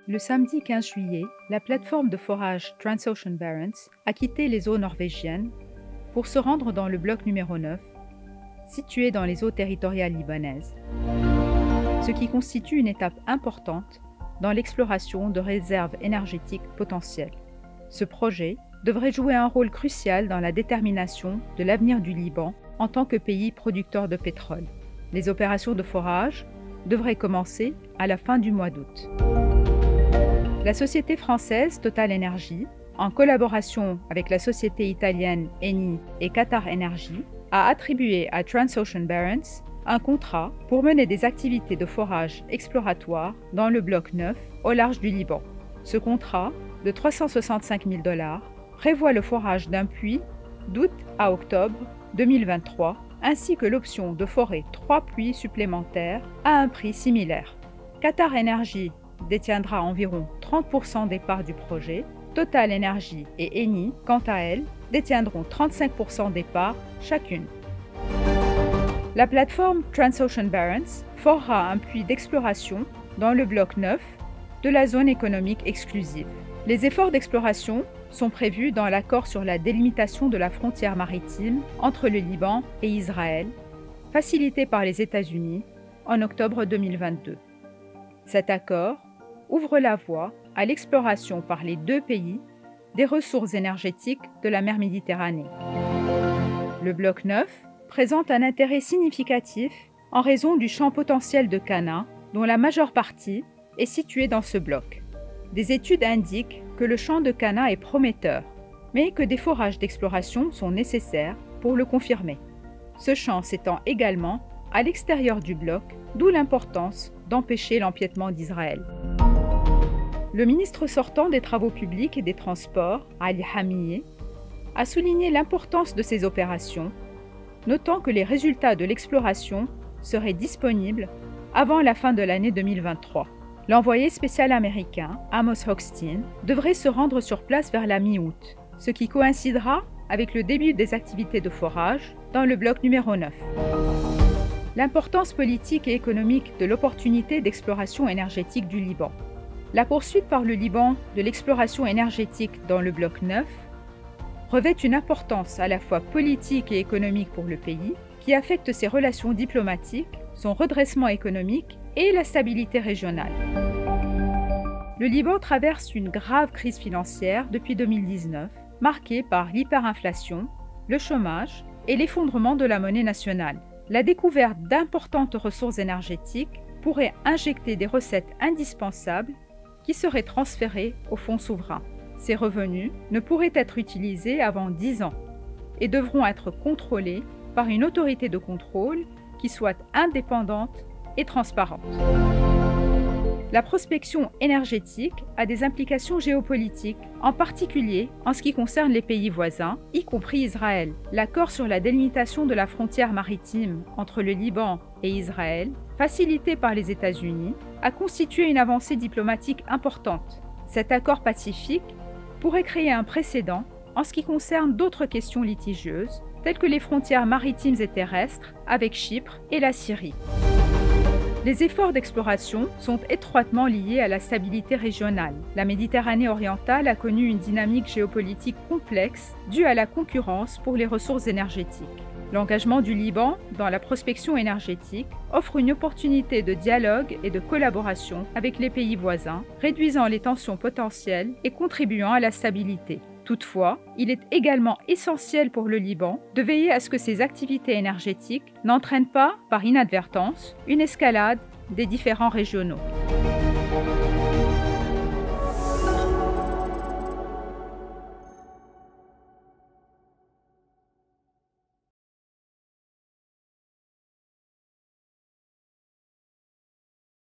Le samedi 15 juillet, la plateforme de forage Transocean Barents a quitté les eaux norvégiennes pour se rendre dans le bloc numéro 9, situé dans les eaux territoriales libanaises, ce qui constitue une étape importante dans l'exploration de réserves énergétiques potentielles. Ce projet devrait jouer un rôle crucial dans la détermination de l'avenir du Liban en tant que pays producteur de pétrole. Les opérations de forage devraient commencer à la fin du mois d'août. La société française Total Energy, en collaboration avec la société italienne Eni et Qatar Energy, a attribué à Transocean Barents un contrat pour mener des activités de forage exploratoire dans le bloc 9 au large du Liban. Ce contrat, de 365 000 $, prévoit le forage d'un puits d'août à octobre 2023, ainsi que l'option de forer 3 puits supplémentaires à un prix similaire. Qatar Energy détiendra environ 30% des parts du projet. Total Energy et Eni, quant à elles, détiendront 35% des parts chacune. La plateforme Transocean Barents forera un puits d'exploration dans le bloc 9 de la zone économique exclusive. Les efforts d'exploration sont prévus dans l'accord sur la délimitation de la frontière maritime entre le Liban et Israël, facilité par les États-Unis en octobre 2022. Cet accord ouvre la voie à l'exploration par les deux pays des ressources énergétiques de la mer Méditerranée. Le bloc 9 présente un intérêt significatif en raison du champ potentiel de Cana, dont la majeure partie est située dans ce bloc. Des études indiquent que le champ de Cana est prometteur, mais que des forages d'exploration sont nécessaires pour le confirmer. Ce champ s'étend également à l'extérieur du bloc, d'où l'importance d'empêcher l'empiètement d'Israël. Le ministre sortant des Travaux publics et des Transports, Ali Hamiyeh, a souligné l'importance de ces opérations, notant que les résultats de l'exploration seraient disponibles avant la fin de l'année 2023. L'envoyé spécial américain, Amos Hochstein, devrait se rendre sur place vers la mi-août, ce qui coïncidera avec le début des activités de forage dans le bloc numéro 9. L'importance politique et économique de l'opportunité d'exploration énergétique du Liban. La poursuite par le Liban de l'exploration énergétique dans le bloc 9 revêt une importance à la fois politique et économique pour le pays, qui affecte ses relations diplomatiques, son redressement économique et la stabilité régionale. Le Liban traverse une grave crise financière depuis 2019, marquée par l'hyperinflation, le chômage et l'effondrement de la monnaie nationale. La découverte d'importantes ressources énergétiques pourrait injecter des recettes indispensables qui seraient transférées au fonds souverain. Ces revenus ne pourraient être utilisés avant 10 ans et devront être contrôlés par une autorité de contrôle qui soit indépendante et transparente. La prospection énergétique a des implications géopolitiques, en particulier en ce qui concerne les pays voisins, y compris Israël. L'accord sur la délimitation de la frontière maritime entre le Liban et Israël, facilité par les États-Unis, a constitué une avancée diplomatique importante. Cet accord pacifique pourrait créer un précédent en ce qui concerne d'autres questions litigieuses, telles que les frontières maritimes et terrestres avec Chypre et la Syrie. Les efforts d'exploration sont étroitement liés à la stabilité régionale. La Méditerranée orientale a connu une dynamique géopolitique complexe due à la concurrence pour les ressources énergétiques. L'engagement du Liban dans la prospection énergétique offre une opportunité de dialogue et de collaboration avec les pays voisins, réduisant les tensions potentielles et contribuant à la stabilité. Toutefois, il est également essentiel pour le Liban de veiller à ce que ces activités énergétiques n'entraînent pas, par inadvertance, une escalade des différends régionaux.